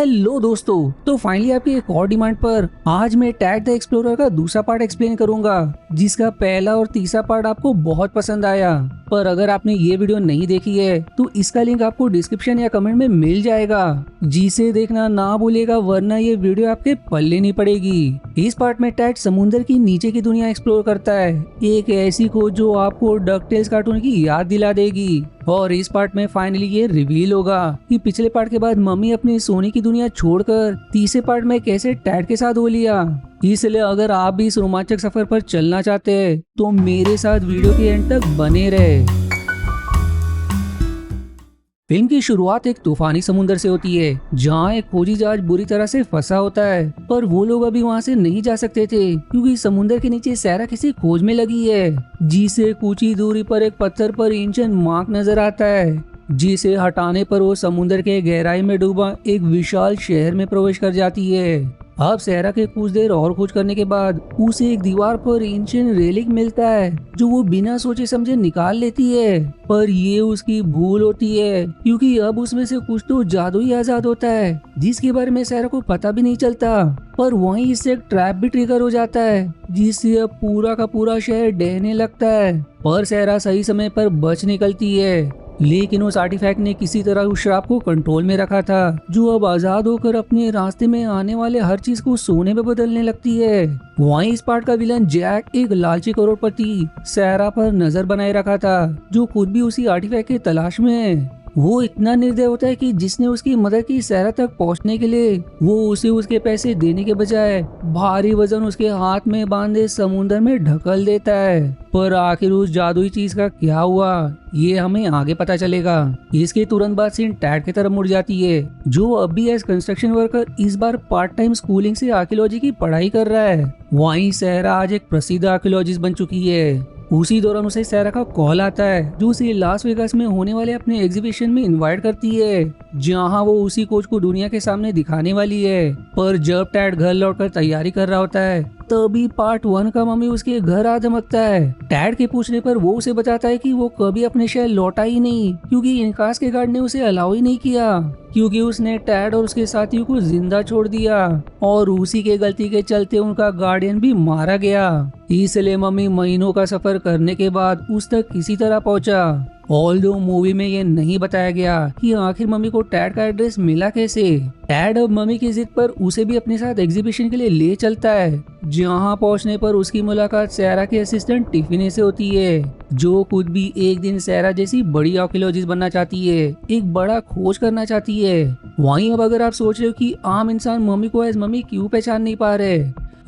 Hello दोस्तों, तो finally आपकी एक और डिमांड पर आज मैं टैग द एक्सप्लोरर का दूसरा पार्ट एक्सप्लेन करूंगा, जिसका पहला और तीसरा पार्ट आपको बहुत पसंद आया। पर अगर आपने ये वीडियो नहीं देखी है तो इसका लिंक आपको डिस्क्रिप्शन या कमेंट में मिल जाएगा, जिसे देखना ना भूलिएगा, वरना ये वीडियो आपके पल्ले नहीं पड़ेगी। इस पार्ट में टैग समुद्र की नीचे की दुनिया एक्सप्लोर करता है, एक ऐसी खोज जो आपको डकटेल्स कार्टून की याद दिला देगी। और इस पार्ट में फाइनली ये रिवील होगा कि पिछले पार्ट के बाद मम्मी अपनी सोने की दुनिया छोड़कर तीसरे पार्ट में कैसे टैड के साथ हो लिया। इसलिए अगर आप भी इस रोमांचक सफर पर चलना चाहते हैं तो मेरे साथ वीडियो के एंड तक बने रहे। फिल्म की शुरुआत एक तूफानी समुद्र से होती है, जहाँ एक खोजी जहाज बुरी तरह से फंसा होता है, पर वो लोग अभी वहाँ से नहीं जा सकते थे क्योंकि समुद्र के नीचे सैरा किसी खोज में लगी है, जिसे कुछ ही दूरी पर एक पत्थर पर एंशिएंट मार्क नजर आता है, जिसे हटाने पर वो समुद्र के गहराई में डूबा एक विशाल शहर में प्रवेश कर जाती है। अब सहरा के कुछ देर और खोज करने के बाद उसे एक दीवार पर एंशिएंट रेलिक मिलता है, जो वो बिना सोचे समझे निकाल लेती है। पर ये उसकी भूल होती है क्योंकि अब उसमें से कुछ तो जादू ही आजाद होता है, जिसके बारे में सहरा को पता भी नहीं चलता। पर वहीं इससे एक ट्रैप भी ट्रिगर हो जाता है, जिससे अब पूरा का पूरा शहर डहने लगता है। पर सहरा सही समय पर बच निकलती है, लेकिन उस आर्टिफैक्ट ने किसी तरह उस शराब को कंट्रोल में रखा था, जो अब आजाद होकर अपने रास्ते में आने वाले हर चीज को सोने में बदलने लगती है। वहीं इस पार्ट का विलन जैक एक लालची करोड़पति सहरा पर नजर बनाए रखा था, जो खुद भी उसी आर्टिफैक्ट की तलाश में है। वो इतना निर्दय होता है कि जिसने उसकी मदद की सहरा तक पहुंचने के लिए वो उसे उसके पैसे देने के बजाय भारी वजन उसके हाथ में बांधे समुद्र में ढकल देता है। पर आखिर उस जादुई चीज का क्या हुआ, ये हमें आगे पता चलेगा। इसके तुरंत बाद सीन टैड की तरफ मुड़ जाती है, जो अब भी एज कंस्ट्रक्शन वर्कर इस बार पार्ट टाइम स्कूलिंग से आर्कियोलॉजी की पढ़ाई कर रहा है। वहीं सहरा आज एक प्रसिद्ध आर्कियोलॉजिस्ट बन चुकी है। उसी दौरान उसे सहरा का कॉल आता है, जो उसे लास वेगास में होने वाले अपने एग्जीबिशन में इनवाइट करती है, जहां वो उसी खोज को दुनिया के सामने दिखाने वाली है। पर जब टैड घर लौटकर तैयारी कर रहा होता है, तभी पार्ट 1 का मम्मी उसके घर आ धमकता है। टैड के पूछने पर वो उसे बताता है कि वो कभी अपने शहर लौटा ही नहीं, क्योंकि इनकास के गार्ड ने उसे अलाउ ही नहीं किया, क्योंकि उसने टैड और उसके साथियों को जिंदा छोड़ दिया और उसी के गलती के चलते उनका गार्डियन भी मारा गया। इसलिए मम्मी महीनों का सफर करने के बाद उस तक किसी तरह पहुंचा। ऑल्दो मूवी में ये नहीं बताया गया कि आखिर मम्मी को टैड का एड्रेस मिला कैसे। टैड अब मम्मी की जिद पर उसे भी अपने साथ एग्जीबिशन के लिए ले चलता है, जहां पहुंचने पर उसकी मुलाकात सहरा के असिस्टेंट टिफिनी से होती है, जो खुद भी एक दिन सहरा जैसी बड़ी आर्कियोलॉजिस्ट बनना चाहती है, एक बड़ा खोज करना चाहती है। वहीं अब अगर आप सोच रहे हो कि आम इंसान मम्मी को एज मम्मी क्यों पहचान नहीं पा रहे,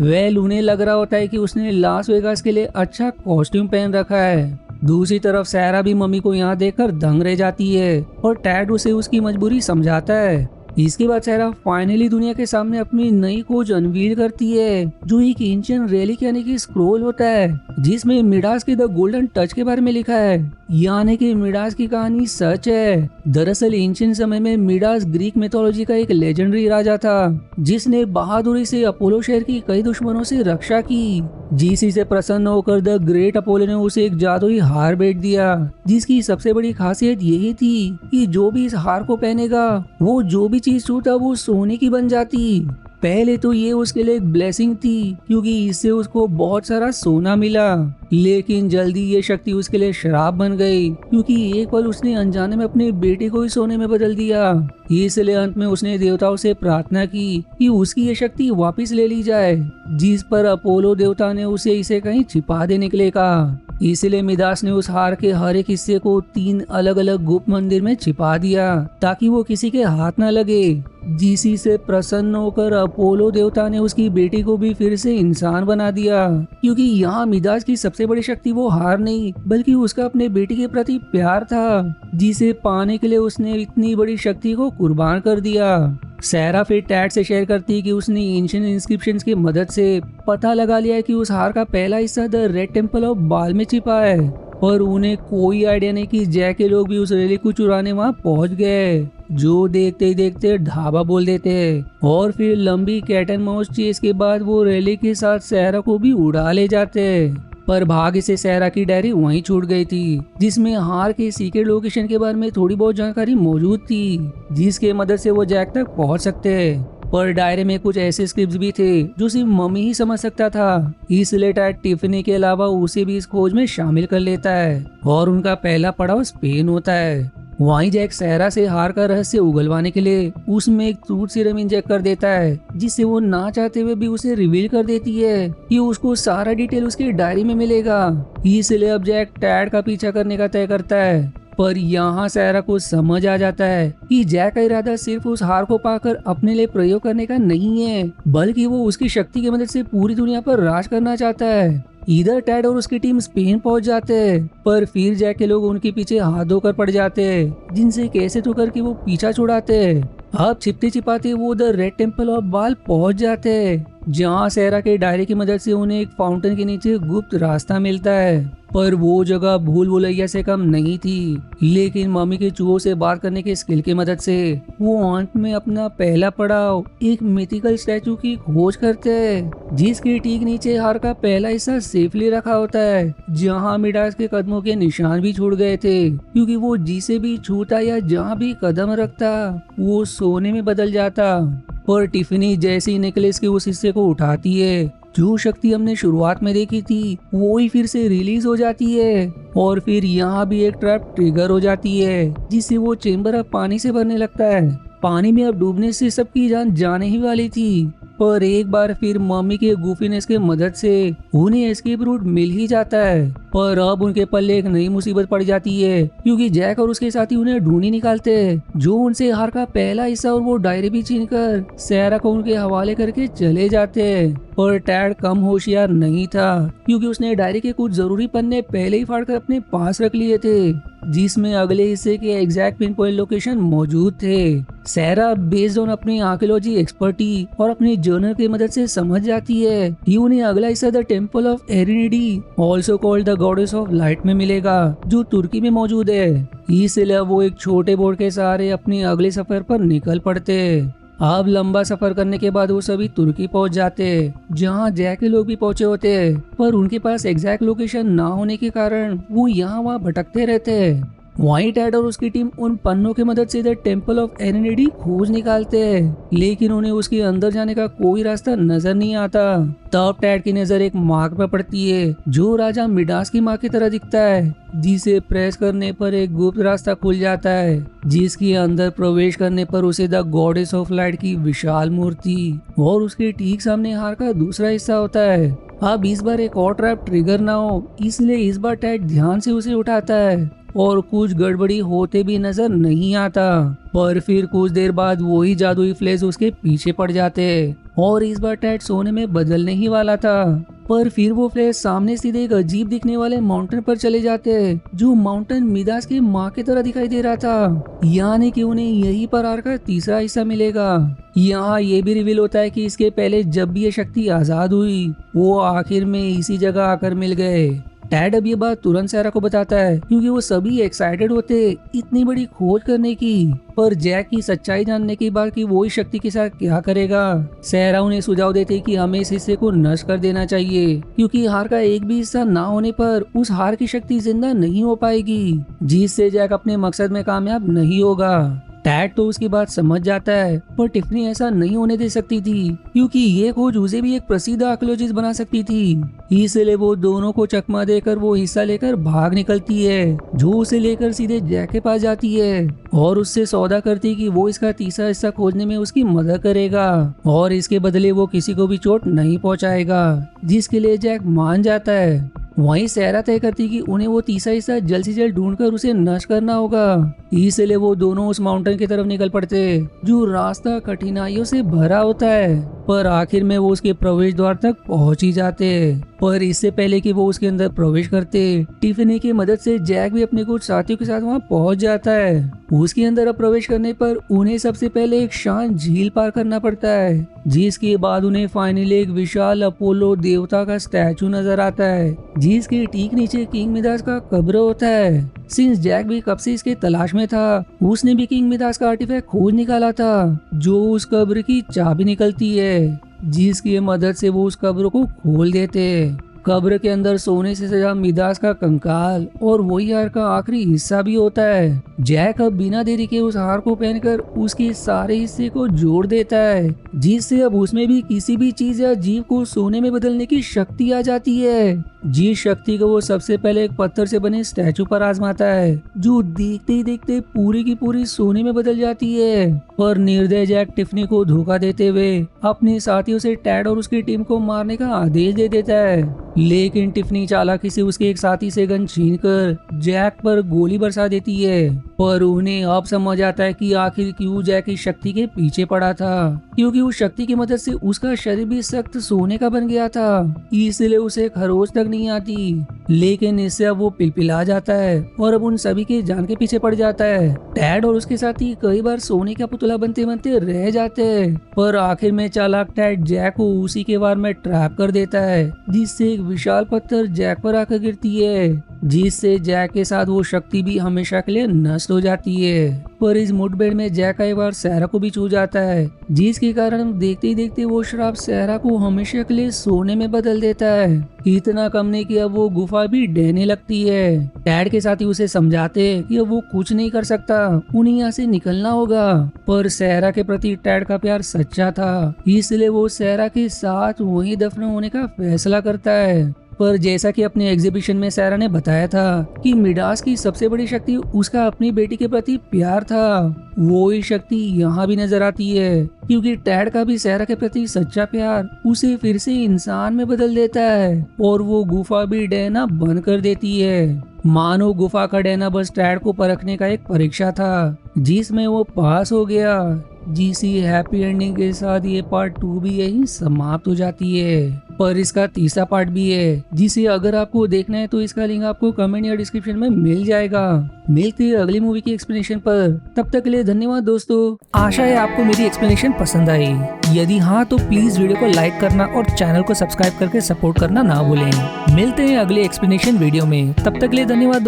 वेल उन्हें लग रहा होता है कि उसने लास वेगास के लिए अच्छा कॉस्ट्यूम पहन रखा है। दूसरी तरफ सहरा भी मम्मी को यहाँ देखकर दंग रह जाती है और टैड उसे उसकी मजबूरी समझाता है। इसके बाद सहरा फाइनली दुनिया के सामने अपनी नई खोज अनवील करती है, जो एक एंशिएंट रेलिक यानी कि स्क्रोल होता है, जिसमें मिडास के द गोल्डन टच के बारे में लिखा है, यानी कि मिडास की कहानी सच है। दरअसल एंशिएंट समय में मिडास ग्रीक मिथोलॉजी का एक लेजेंडरी राजा था, जिसने बहादुरी से अपोलो शहर की कई दुश्मनों से रक्षा की, जिसी से प्रसन्न होकर द ग्रेट अपोलो ने उसे एक जादुई हार भेंट दिया, जिसकी सबसे बड़ी खासियत यही थी कि जो भी इस हार को पहनेगा वो जो भी चीज छूता वो सोने की बन जाती। पहले तो ये उसके लिए एक ब्लेसिंग थी, क्योंकि इससे उसको बहुत सारा सोना मिला, लेकिन जल्दी ये शक्ति उसके लिए श्राप बन गई, क्योंकि एक पल उसने अनजाने में अपने बेटे को ही सोने में बदल दिया। इसलिए अंत में उसने देवताओं से प्रार्थना की कि उसकी ये शक्ति वापस ले ली जाए, जिस पर अपोलो देवता ने उसे इसे कहीं छिपा देने के लिए कहा। इसलिए मिडास ने उस हार के हर एक हिस्से को 3 अलग अलग गुप्त मंदिर में छिपा दिया, ताकि वो किसी के हाथ न लगे। जिसी से प्रसन्न होकर अपोलो देवता ने उसकी बेटी को भी फिर से इंसान बना दिया, क्योंकि यहाँ मिडास की सबसे बड़ी शक्ति वो हार नहीं बल्कि उसका अपने बेटी के प्रति प्यार था, जिसे पाने के लिए उसने इतनी बड़ी शक्ति को कुर्बान कर दिया। सहरा फिर टैड से शेयर करती कि उसने एंशिएंट इंस्क्रिप्शंस की मदद से पता लगा लिया कि उस हार का पहला हिस्सा द रेड टेम्पल ऑफ बाल में छिपा है, पर उन्हें कोई आइडिया नहीं कि जैक के लोग भी उस रेलिक को चुराने वहां पहुंच गए, जो देखते ही देखते ढाबा बोल देते और फिर लंबी कैट एंड माउस चेस के बाद वो रेलिक के साथ सहरा को भी उड़ा ले जाते। पर भाग्य से सहरा की डायरी वहीं छूट गई थी, जिसमें हार के सीक्रेट लोकेशन के बारे में थोड़ी बहुत जानकारी मौजूद थी, जिसके मदद से वो जैक तक पहुंच सकते। पर डायरी में कुछ ऐसे स्क्रिप्ट्स भी थे जो सिर्फ मम्मी ही समझ सकता था। इसलिए टैड टिफनी के अलावा उसे भी इस खोज में शामिल कर लेता है और उनका पहला पड़ाव स्पेन होता है। वहीं जैक सहरा से हार का रहस्य उगलवाने के लिए उसमें एक ट्रूथ सीरम इंजेक्ट कर देता है, जिससे वो ना चाहते हुए भी उसे रिवील कर देती है कि उसको सारा डिटेल उसकी डायरी में मिलेगा। इसलिए अब जैक टैड का पीछा करने का तय करता है। पर यहाँ सहरा को समझ आ जाता है कि जैक का इरादा सिर्फ उस हार को पाकर अपने लिए प्रयोग करने का नहीं है, बल्कि वो उसकी शक्ति की मदद से पूरी दुनिया पर राज करना चाहता है। इधर टैड और उसकी टीम स्पेन पहुंच जाते हैं, पर फिर जैक के लोग उनके पीछे हाथ धोकर पड़ जाते हैं, जिनसे कैसे तो करके वो पीछा छुड़ाते हैं। अब छिपते छिपाते वो द रेड टेम्पल ऑफ बाल पहुंच जाते हैं, जहाँ सहरा के डायरी की मदद से उन्हें एक फाउंटेन के नीचे गुप्त रास्ता मिलता है। पर वो जगह भूल भुलैया से कम नहीं थी, लेकिन मम्मी के चूहों से बात करने के स्किल की मदद से वो अंत में अपना पहला पड़ाव एक मिथिकल स्टैचू की खोज करते हैं, जिसके ठीक नीचे हार का पहला हिस्सा सेफली रखा होता है, जहाँ मिडास के कदमों के निशान भी छूट गए थे, क्योंकि वो जिसे भी छूता या जहाँ भी कदम रखता वो सोने में बदल जाता। पर टिफनी जैसे ही नेकलेस के उस हिस्से को उठाती है, जो शक्ति हमने शुरुआत में देखी थी वो ही फिर से रिलीज हो जाती है, और फिर यहाँ भी एक ट्रैप ट्रिगर हो जाती है, जिससे वो चेम्बर अब पानी से भरने लगता है। पानी में अब डूबने से सबकी जान जाने ही वाली थी, पर एक बार फिर मम्मी के गूफीनेस के मदद से उन्हें एस्केप रूट मिल ही जाता है। पर अब उनके पल्ले एक नई मुसीबत पड़ जाती है, क्योंकि जैक और उसके साथी उन्हें ढूंढी निकालते हैं, जो उनसे हार का पहला हिस्सा और वो डायरी भी छीनकर सहरा को उनके हवाले करके चले जाते हैं। पर टैड कम होशियार नहीं था, क्योंकि उसने डायरी के कुछ जरूरी पन्ने पहले ही फाड़कर अपने पास रख लिए थे, जिसमें अगले हिस्से के एग्जैक्ट पिन पॉइंट लोकेशन मौजूद थे। सहरा बेस्ड ऑन अपनी आर्कियोलॉजी एक्सपर्टी और अपनी जर्नल की मदद से समझ जाती है कि उन्हें अगला हिस्सा the temple of Erinidi, also called the goddess of light में मिलेगा, जो तुर्की में मौजूद है। इसलिए वो एक छोटे बोर्ड के सहारे अपने अगले सफर पर निकल पड़ते। अब लंबा सफर करने के बाद वो सभी तुर्की पहुंच जाते, जहां जैक के लोग भी पहुंचे होते, पर उनके पास एग्जैक्ट लोकेशन ना होने के कारण वो यहाँ वहाँ भटकते रहते। वहीं टैड और उसकी टीम उन पन्नों की मदद से द टेम्पल ऑफ एरिनिडी खोज निकालते हैं, लेकिन उन्हें उसके अंदर जाने का कोई रास्ता नजर नहीं आता। तब टैड की नजर एक मार्क पर पड़ती है, जो राजा मिडास की माँ की तरह दिखता है, जिसे प्रेस करने पर एक गुप्त रास्ता खुल जाता है, जिसके अंदर प्रवेश करने पर उसे द गॉडेस ऑफ लाइट की विशाल मूर्ति और उसके ठीक सामने हार का दूसरा हिस्सा होता है। अब इस बार एक और ट्रैप ट्रिगर ना हो, इसलिए इस बार टैड ध्यान से उसे उठाता है और कुछ गड़बड़ी होते भी नजर नहीं आता। पर फिर कुछ देर बाद वही जादुई फ्लैश उसके पीछे पड़ जाते और इस बार टैड सोने में बदलने ही वाला था, पर फिर वो फ्लैश सामने सीधे एक अजीब दिखने वाले माउंटेन पर चले जाते, जो माउंटेन मिडास की माँ की तरह दिखाई दे रहा था, यानी कि उन्हें यही पर हार का तीसरा हिस्सा मिलेगा। यहाँ ये भी रिवील होता है कि इसके पहले जब भी ये शक्ति आजाद हुई वो आखिर में इसी जगह आकर मिल गए। टैड अब ये बात तुरंत सहरा को बताता है, क्योंकि वो सभी एक्साइटेड होते इतनी बड़ी खोज करने की। पर जैक की सच्चाई जानने के बाद कि वो इस शक्ति के साथ क्या करेगा, सहरा उन्हें सुझाव देते कि हमें इस हिस्से को नष्ट कर देना चाहिए, क्योंकि हार का एक भी हिस्सा ना होने पर उस हार की शक्ति जिंदा नहीं हो पाएगी, जिससे जैक अपने मकसद में कामयाब नहीं होगा। टैड तो उसकी बात समझ जाता है, पर टिफनी ऐसा नहीं होने दे सकती थी, क्योंकि ये खोज उसे भी एक प्रसिद्ध आर्कियोलॉजिस्ट बना सकती थी। इसलिए वो दोनों को चकमा देकर वो हिस्सा लेकर भाग निकलती है, जो उसे लेकर सीधे जैक के पास जाती है और उससे सौदा करती कि वो इसका तीसरा हिस्सा खोजने में उसकी मदद करेगा और इसके बदले वो किसी को भी चोट नहीं पहुंचाएगा, जिसके लिए जैक मान जाता है। वहीं सहरा तय करती कि उन्हें वो तीसरा हिस्सा जल्द से जल्द ढूंढकर उसे नष्ट करना होगा। इसलिए वो दोनों उस माउंटेन की तरफ निकल पड़ते, जो रास्ता कठिनाइयों से भरा होता है, पर आखिर में वो उसके प्रवेश द्वार तक पहुंच ही जाते। पर इससे पहले कि वो उसके अंदर प्रवेश करते, टिफनी की मदद से जैक भी अपने कुछ साथियों के साथ वहां पहुंच जाता है। उसके अंदर प्रवेश करने पर उन्हें सबसे पहले एक शांत झील पार करना पड़ता है, जिसके बाद उन्हें फाइनली एक विशाल अपोलो देवता का स्टैचू नजर आता है, जिसके ठीक नीचे किंग मिडास का कब्र होता है। सिंस जैक भी कब से इसके तलाश में था, उसने भी किंग मिडास का आर्टिफैक्ट खोज निकाला था, जो उस कब्र की चाबी निकलती है, जिसकी मदद से वो उस कब्र को खोल देते। कब्र के अंदर सोने से सजा मिडास का कंकाल और वही हार का आखिरी हिस्सा भी होता है। जैक अब बिना देरी के उस हार को पहनकर उसके सारे हिस्से को जोड़ देता है, जिससे अब उसमें भी किसी भी चीज या जीव को सोने में बदलने की शक्ति आ जाती है। जिस शक्ति को वो सबसे पहले एक पत्थर से बने स्टैचू पर आजमाता है, जो देखते ही देखते पूरी की पूरी सोने में बदल जाती है। पर निर्दय जैक टिफनी को धोखा देते हुए अपने साथियों से टैड और उसकी टीम को मारने का आदेश दे देता है, लेकिन टिफनी चालाकी से उसके एक साथी से गन छीनकर जैक पर गोली बरसा देती है। पर उन्हें अब समझ आता है कि आखिर क्यों जैक इस शक्ति के पीछे पड़ा था, क्योंकि उस शक्ति की मदद से उसका शरीर भी सख्त सोने का बन गया था, इसलिए उसे खरोच तक नहीं आती। लेकिन इससे अब वो पिलपिला जाता है और अब उन सभी के जान के पीछे पड़ जाता है। टैड और उसके साथी कई बार सोने का पुतला बनते बनते रह जाते हैं, पर आखिर में चालाक टैड जैक को उसी के वार में ट्रैप कर देता है, जिससे एक विशाल पत्थर जैक पर आकर गिरती है, जिससे जैक के साथ वो शक्ति भी हमेशा के लिए नष्ट हो जाती है। पर इस मुठभेड़ में जैक कई बार सहरा को भी छू जाता है, जिसके कारण देखते ही देखते वो शराब सहरा को हमेशा के लिए सोने में बदल देता है। इतना कम नहीं कि अब वो गुफा भी डहने लगती है। टैड के साथी उसे समझाते हैं कि अब वो कुछ नहीं कर सकता, उन्हें यहाँ से निकलना होगा। पर सहरा के प्रति टैड का प्यार सच्चा था, इसलिए वो सहरा के साथ वहीं दफन होने का फैसला करता है। पर जैसा कि अपने एग्जीबिशन में सहरा ने बताया था कि मिडास की सबसे बड़ी शक्ति उसका अपनी बेटी के प्रति प्यार था, वो ही शक्ति यहाँ भी नजर आती है, क्योंकि टैड का भी सहरा के प्रति सच्चा प्यार उसे फिर से इंसान में बदल देता है और वो गुफा भी डहना बंद कर देती है। मानो गुफा का डहना बस टैड को परखने का एक परीक्षा था, जिसमें वो पास हो गया। जिसी हैप्पी एंडिंग के साथ ये पार्ट 2 भी यही समाप्त हो जाती है। पर इसका तीसरा पार्ट भी है, जिसे अगर आपको देखना है तो इसका लिंक आपको कमेंट या डिस्क्रिप्शन में मिल जाएगा। मिलते हैं अगली मूवी की एक्सप्लेनेशन पर, तब तक के लिए धन्यवाद दोस्तों। आशा है आपको मेरी एक्सप्लेनेशन पसंद आई। यदि हाँ तो प्लीज वीडियो को लाइक करना और चैनल को सब्सक्राइब करके सपोर्ट करना ना भूलें। मिलते हैं अगले एक्सप्लेनेशन वीडियो में, तब तक के लिए धन्यवाद दोस्तों।